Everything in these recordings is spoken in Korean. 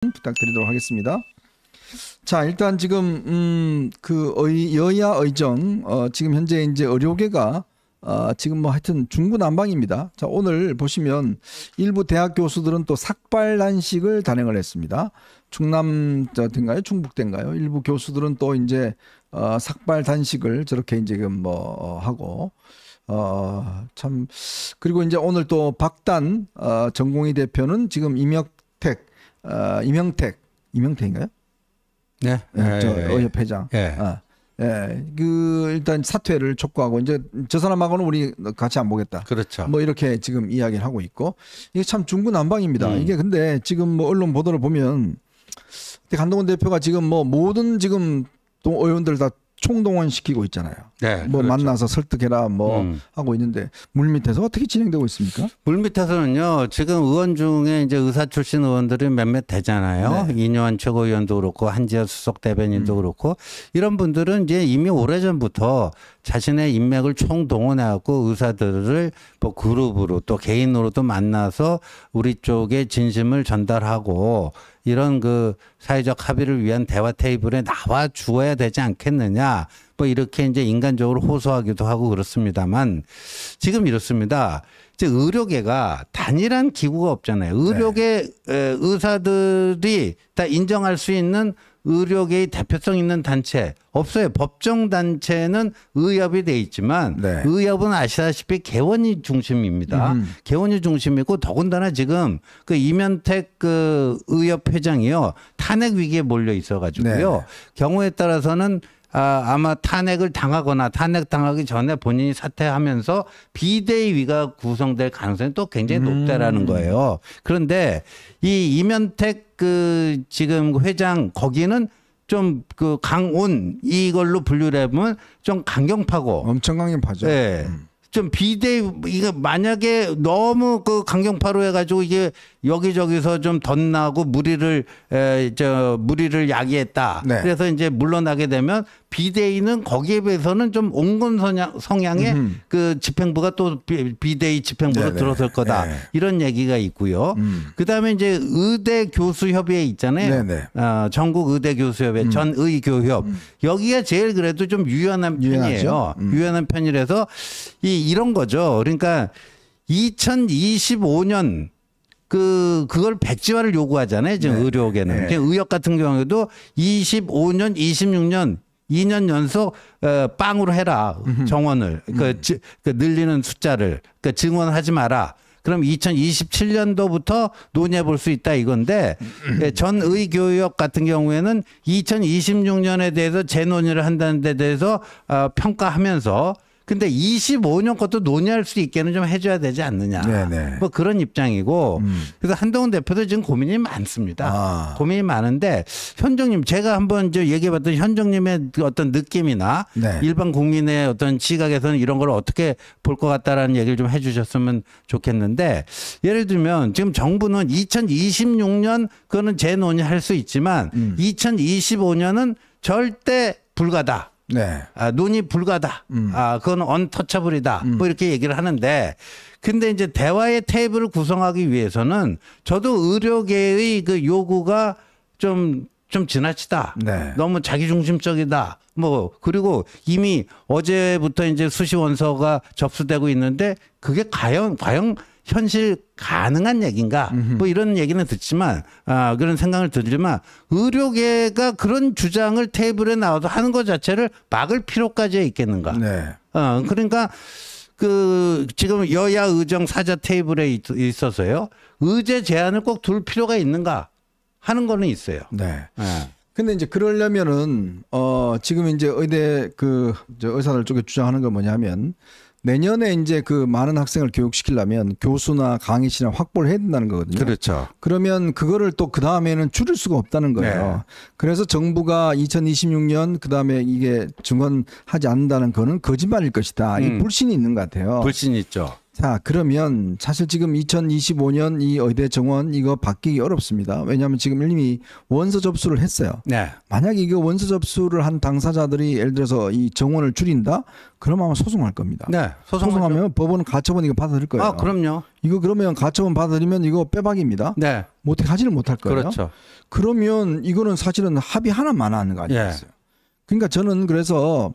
부탁드리도록 하겠습니다. 자, 일단 지금 여야 의정 지금 현재 이제 의료계가 지금 뭐 하여튼 중구난방입니다. 자, 오늘 보시면 일부 대학 교수들은 또 삭발 단식을 단행을 했습니다. 충남대인가요, 충북대인가요? 일부 교수들은 또 이제 삭발 단식을 저렇게 이제 하고 참. 그리고 이제 오늘 또 박단 전공의 대표는 지금 이명택인가요? 네. 의협 회장. 일단 사퇴를 촉구하고 이제 저 사람하고는 우리 같이 안 보겠다. 그렇죠. 뭐 이렇게 지금 이야기를 하고 있고 이게 참 중구난방입니다. 이게 근데 지금 뭐 언론 보도를 보면 한동훈 대표가 지금 뭐 모든 지금 의원들 다 총동원시키고 있잖아요. 네, 뭐 그렇죠. 만나서 설득해라 뭐 하고 있는데 물밑에서 어떻게 진행되고 있습니까? 물밑에서는요. 지금 의원 중에 이제 의사 출신 의원들이 몇몇 되잖아요. 네. 이뇨한 최고위원도 그렇고 한지아 수석 대변인도 그렇고 이런 분들은 이제 이미 오래전부터 자신의 인맥을 총동원해갖고 의사들을 뭐 그룹으로 또 개인으로도 만나서 우리 쪽에 진심을 전달하고 이런 그 사회적 합의를 위한 대화 테이블에 나와 주어야 되지 않겠느냐. 뭐 이렇게 이제 인간적으로 호소하기도 하고 그렇습니다만 지금 이렇습니다. 이제 의료계가 단일한 기구가 없잖아요. 의료계 의사들이 다 인정할 수 있는 의료계의 대표성 있는 단체 없어요. 법정 단체는 의협이 돼 있지만 의협은 아시다시피 개원이 중심입니다. 개원이 중심이고 더군다나 지금 그 이면택 그 의협 회장이요 탄핵 위기에 몰려 있어가지고요. 경우에 따라서는 아마 탄핵을 당하거나 탄핵 당하기 전에 본인이 사퇴하면서 비대위가 구성될 가능성이 또 굉장히 높다라는 거예요. 그런데 이 이면택 그 지금 회장 거기는 좀 그 강온 이걸로 분류를 해보면 좀 강경파고 엄청 강경파죠. 네. 좀 비대위 이거 만약에 너무 그 강경파로 해가지고 이게 여기저기서 좀 덧나고 무리를 야기했다. 그래서 이제 물러나게 되면 비대위는 거기에 비해서는 좀 온건 성향의 그 집행부가 또 비대위 집행부로 들어설 거다. 이런 얘기가 있고요. 그다음에 이제 의대 교수협의회 있잖아요. 전국 의대 교수협회 전의교협 여기가 제일 그래도 좀 유연한 편이에요. 유연한 편이라서 이런 거죠. 그러니까 2025년 그걸 백지화를 요구하잖아요. 지금 의료계는. 의협 같은 경우에도 25년, 26년 2년 연속 빵으로 해라. 정원을. 그 늘리는 숫자를. 그 증원하지 마라. 그럼 2027년도부터 논의해 볼 수 있다 이건데 전의교협 같은 경우에는 2026년에 대해서 재논의를 한다는 데 대해서 평가하면서 근데 25년 것도 논의할 수 있게는 좀 해줘야 되지 않느냐. 뭐 그런 입장이고. 그래서 한동훈 대표도 지금 고민이 많습니다. 고민이 많은데 현정님 제가 한번 이제 얘기해봤던 현정님의 어떤 느낌이나 일반 국민의 어떤 시각에서는 이런 걸 어떻게 볼 것 같다라는 얘기를 좀 해주셨으면 좋겠는데 예를 들면 지금 정부는 2026년 그거는 재논의할 수 있지만 2025년은 절대 불가다. 논의 불가다. 그건 언터처블이다. 뭐 이렇게 얘기를 하는데 근데 이제 대화의 테이블을 구성하기 위해서는 저도 의료계의 그 요구가 좀 지나치다. 너무 자기중심적이다. 뭐 그리고 이미 어제부터 이제 수시 원서가 접수되고 있는데 그게 과연 현실 가능한 얘기인가? 뭐 이런 얘기는 듣지만 그런 생각을 들지만 의료계가 그런 주장을 테이블에 나와서 하는 것 자체를 막을 필요까지 있겠는가? 그러니까 그 지금 여야 의정 사자 테이블에 있어서요 의제 제안을 꼭 둘 필요가 있는가 하는 거는 있어요. 근데 이제 그러려면은 지금 이제 의대 의사들 쪽에 주장하는 건 뭐냐면 내년에 이제 그 많은 학생을 교육시키려면 교수나 강의실을 확보를 해야 된다는 거거든요. 그렇죠. 그러면 그거를 또 그 다음에는 줄일 수가 없다는 거예요. 그래서 정부가 2026년 그 다음에 이게 증원하지 않는다는 거는 거짓말일 것이다. 이 불신이 있는 것 같아요. 불신이 있죠. 자, 그러면 사실 지금 2025년 이 의대 정원 이거 바뀌기 어렵습니다. 왜냐하면 지금 이미 원서 접수를 했어요. 네. 만약에 이거 원서 접수를 한 당사자들이 예를 들어서 이 정원을 줄인다? 그러면 아마 소송할 겁니다. 네. 소송하면 법원 가처분 이거 받아들일 거예요. 아, 그럼요. 이거 그러면 가처분 받아들이면 이거 빼박입니다. 네. 뭐 어떻게 하지를 못할 거예요. 그렇죠. 그러면 이거는 사실은 합의 하나만 하는 거 아니겠어요? 그러니까 저는 그래서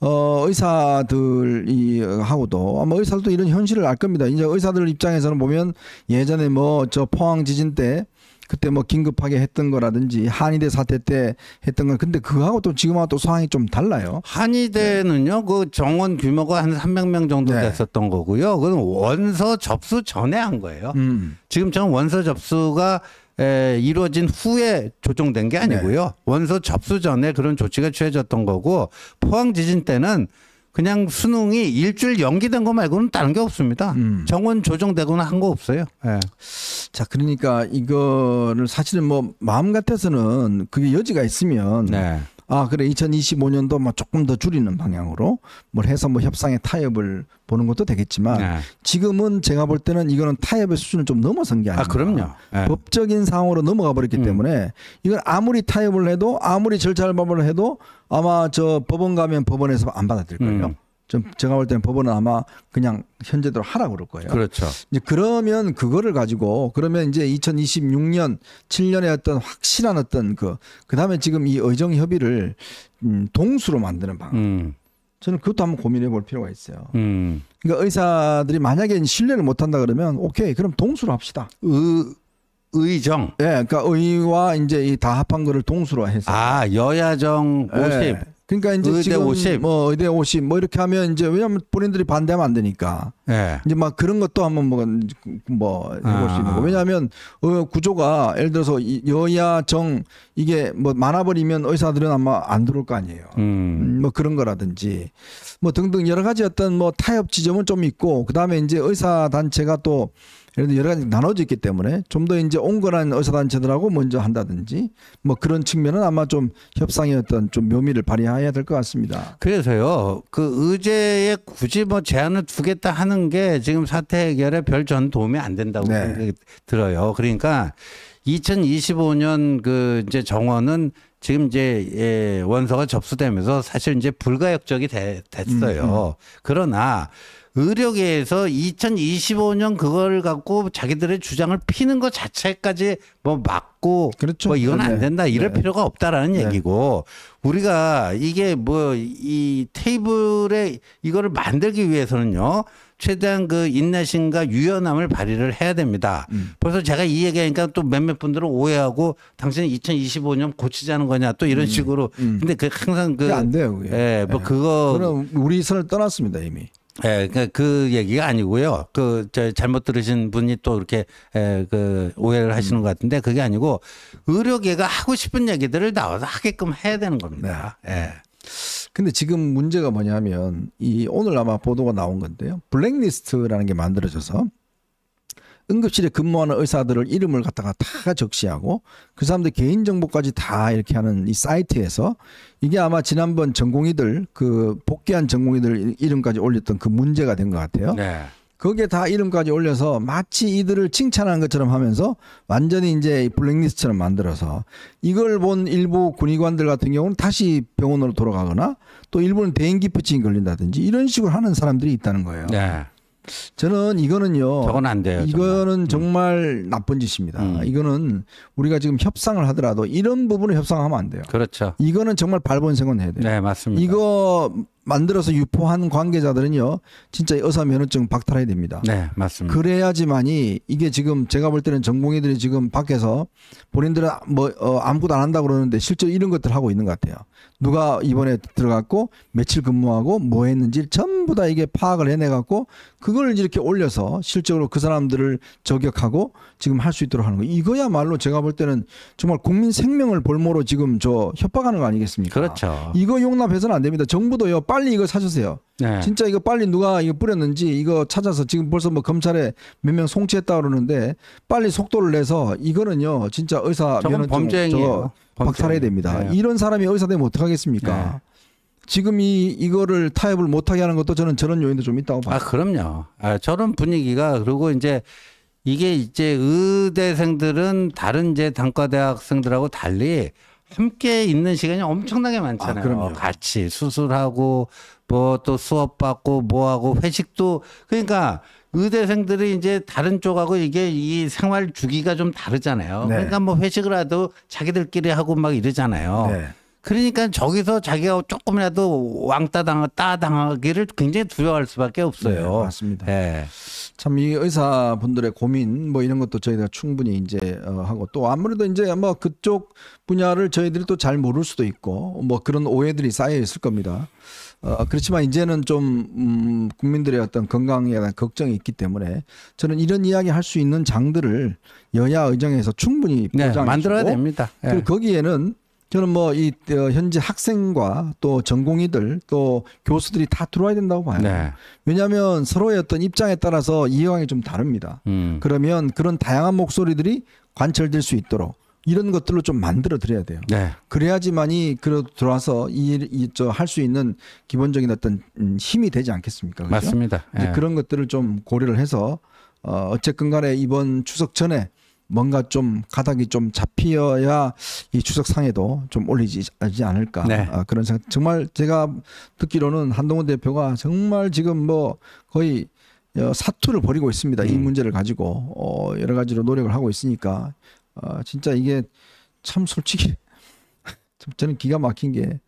의사들이 하고도 아마 의사들도 이런 현실을 알 겁니다. 이제 의사들 입장에서는 보면 예전에 뭐 저 포항 지진 때 그때 뭐 긴급하게 했던 거라든지 한의대 사태 때 했던 건 근데 그거하고 또 지금하고 또 상황이 좀 달라요. 한의대는요, 그 정원 규모가 한 300명 정도 네. 됐었던 거고요. 그건 원서 접수 전에 한 거예요. 지금 저는 원서 접수가 이루어진 후에 조정된 게 아니고요. 원서 접수 전에 그런 조치가 취해졌던 거고, 포항 지진 때는 그냥 수능이 일주일 연기된 거 말고는 다른 게 없습니다. 정원 조정되거나 한 거 없어요. 네. 자, 그러니까 이거를 사실은 뭐 마음 같아서는 그게 여지가 있으면 네. 아, 그래 2025년도 뭐 조금 더 줄이는 방향으로 뭘 해서 뭐 협상의 타협을 보는 것도 되겠지만 네. 지금은 제가 볼 때는 이거는 타협의 수준을 좀 넘어선 게 아닌가. 아, 그럼요. 네. 법적인 상황으로 넘어가 버렸기 때문에 이건 아무리 타협을 해도 아무리 절차를 밟을 해도 아마 저 법원 가면 법원에서 안 받아들일 거예요. 좀 제가 볼 때는 법원은 아마 그냥 현재대로 하라고 그럴 거예요. 그렇죠. 이제 그러면 그거를 가지고 그러면 이제 2026년 7년에 어떤 확실한 어떤 그다음에 지금 이 의정 협의를 동수로 만드는 방안. 저는 그것도 한번 고민해 볼 필요가 있어요. 그러니까 의사들이 만약에 신뢰를 못 한다 그러면 오케이. 그럼 동수로 합시다. 의정. 예. 그러니까 의와 이제 이 다 합한 거를 동수로 해서 아, 여야정 50. 예. 그러니까 이제 의대 지금 50. 뭐 의대 50 뭐 이렇게 하면 이제 왜냐하면 본인들이 반대하면 안 되니까. 네. 이제 막 그런 것도 한번 뭐 해볼 수 있는 거. 왜냐하면 구조가 예를 들어서 여야 정 이게 뭐 많아버리면 의사들은 아마 안 들어올 거 아니에요. 뭐 그런 거라든지 뭐 등등 여러 가지 어떤 뭐 타협 지점은 좀 있고 그 다음에 이제 의사 단체가 또 예를 들어 여러 가지 나눠져 있기 때문에 좀 더 이제 온건한 의사단체들하고 먼저 한다든지 뭐 그런 측면은 아마 좀 협상의 어떤 좀 묘미를 발휘해야 될 것 같습니다. 그래서요, 그 의제에 굳이 뭐 제한을 두겠다 하는 게 지금 사태 해결에 별 전 도움이 안 된다고 네. 생각이 들어요. 그러니까 2025년 그 이제 정원은 지금 이제 원서가 접수되면서 사실 이제 불가역적이 됐어요. 그러나 의료계에서 2025년 그걸 갖고 자기들의 주장을 피는 것 자체까지 뭐 막고 그렇죠. 뭐 이건 안 된다 이럴 네. 필요가 없다라는 얘기고 우리가 이게 뭐 이 테이블에 이거를 만들기 위해서는요 최대한 그 인내심과 유연함을 발휘를 해야 됩니다. 벌써 제가 이 얘기하니까 또 몇몇 분들은 오해하고 당신은 2025년 고치자는 거냐 또 이런 식으로 근데 그 항상 그게 안 돼요. 그게. 예, 뭐 그거 그럼 우리 선을 떠났습니다 이미. 예, 그 얘기가 아니고요. 저 잘못 들으신 분이 또 이렇게 그 오해를 하시는 것 같은데 그게 아니고 의료계가 하고 싶은 얘기들을 나와서 하게끔 해야 되는 겁니다. 예. 근데 지금 문제가 뭐냐면 이 오늘 아마 보도가 나온 건데요. 블랙리스트라는 게 만들어져서 응급실에 근무하는 의사들을 이름을 갖다가 다 적시하고 그 사람들 개인정보까지 다 이렇게 하는 이 사이트에서 이게 아마 지난번 전공의들 그 복귀한 전공의들 이름까지 올렸던 그 문제가 된 것 같아요. 네. 거기에 다 이름까지 올려서 마치 이들을 칭찬하는 것처럼 하면서 완전히 이제 블랙리스트처럼 만들어서 이걸 본 일부 군의관들 같은 경우는 다시 병원으로 돌아가거나 또 일부는 대인기피증이 걸린다든지 이런 식으로 하는 사람들이 있다는 거예요. 네. 저는 이거는요. 저건 안 돼요. 이거는 정말 나쁜 짓입니다. 이거는 우리가 지금 협상을 하더라도 이런 부분을 협상하면 안 돼요. 그렇죠. 이거는 정말 발본색원 해야 돼요. 네, 맞습니다. 이거 만들어서 유포한 관계자들은요. 진짜 의사 면허증 박탈해야 됩니다. 네, 맞습니다. 그래야지만이 이게 지금 제가 볼 때는 전공의들이 지금 밖에서 본인들은 뭐 아무것도 안 한다고 그러는데 실제로 이런 것들 하고 있는 것 같아요. 누가 이번에 들어갔고 며칠 근무하고 뭐 했는지 전부 다 이게 파악을 해내갖고 그걸 이렇게 올려서 실적으로 그 사람들을 저격하고 지금 할 수 있도록 하는 거. 이거야말로 제가 볼 때는 정말 국민 생명을 볼모로 지금 저 협박하는 거 아니겠습니까? 그렇죠. 이거 용납해서는 안 됩니다. 정부도요. 빨리 이거 찾으세요. 네. 진짜 이거 빨리 누가 이거 뿌렸는지 이거 찾아서 지금 벌써 뭐 검찰에 몇 명 송치했다 그러는데 빨리 속도를 내서 이거는요. 진짜 의사 저건 면허증 범죄행위예요. 저거 박탈해야 됩니다. 네. 이런 사람이 의사 되면 어떡하겠습니까? 지금 이거를 타협을 못하게 하는 것도 저는 저런 요인도 좀 있다고 봐요. 그럼요. 저런 분위기가 그리고 이제 이게 이제 의대생들은 다른 이제 단과대학생들하고 달리 함께 있는 시간이 엄청나게 많잖아요. 그럼요. 같이 수술하고 뭐 또 수업 받고 뭐 하고 회식도 그러니까 의대생들이 이제 다른 쪽하고 이게 이 생활 주기가 좀 다르잖아요. 네. 그러니까 뭐 회식을 해도 자기들끼리 하고 막 이러잖아요. 네. 그러니까 저기서 자기가 조금이라도 따당하기를 굉장히 두려워할 수밖에 없어요. 네, 맞습니다. 네. 참 이 의사분들의 고민 뭐 이런 것도 저희가 충분히 이제 하고 또 아무래도 이제 뭐 그쪽 분야를 저희들이 또 잘 모를 수도 있고 뭐 그런 오해들이 쌓여 있을 겁니다. 그렇지만 이제는 좀 국민들의 어떤 건강에 대한 걱정이 있기 때문에 저는 이런 이야기 할 수 있는 장들을 여야 의정에서 충분히 보장해주고 만들어야 됩니다. 네. 그리고 거기에는 저는 뭐 이 현재 학생과 또 전공의들 또 교수들이 다 들어와야 된다고 봐요. 네. 왜냐하면 서로의 어떤 입장에 따라서 이해관이 좀 다릅니다. 그러면 그런 다양한 목소리들이 관철될 수 있도록 이런 것들로 좀 만들어 드려야 돼요. 네. 그래야지만이 들어와서 할 수 있는 기본적인 어떤 힘이 되지 않겠습니까? 그렇죠? 맞습니다. 이제 그런 것들을 좀 고려를 해서 어쨌건 간에 이번 추석 전에 뭔가 좀 가닥이 좀 잡히어야 이 추석상에도 좀 올리지 않을까. 네. 그런 생각. 정말 제가 듣기로는 한동훈 대표가 정말 지금 뭐 거의 사투를 벌이고 있습니다. 이 문제를 가지고 여러 가지로 노력을 하고 있으니까 진짜 이게 참 솔직히 저는 기가 막힌 게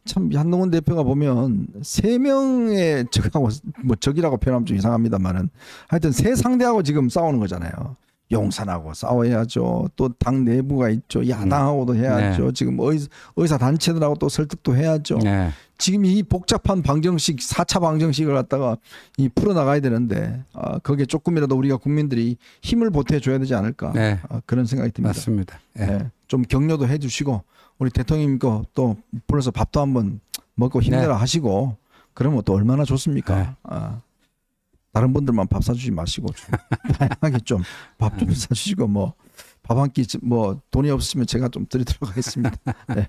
참 한동훈 대표가 보면 3명의 적하고 뭐 적이라고 표현하면 좀 이상합니다만은 하여튼 세 상대하고 지금 싸우는 거잖아요. 용산하고 싸워야죠. 또 당 내부가 있죠. 야당하고도 해야죠. 네. 지금 의사 단체들하고 또 설득도 해야죠. 네. 지금 이 복잡한 방정식 4차 방정식을 갖다가 풀어나가야 되는데 거기에 조금이라도 우리가 국민들이 힘을 보태줘야 되지 않을까. 네. 그런 생각이 듭니다. 맞습니다. 네. 네. 좀 격려도 해주시고 우리 대통령님 거 또 불러서 밥도 한번 먹고 힘내라 하시고 그러면 또 얼마나 좋습니까. 다른 분들만 밥 사주지 마시고 좀 다양하게 좀 밥 좀 사주시고 뭐 밥 한 끼 뭐 돈이 없으면 제가 좀 드리도록 하겠습니다. 네.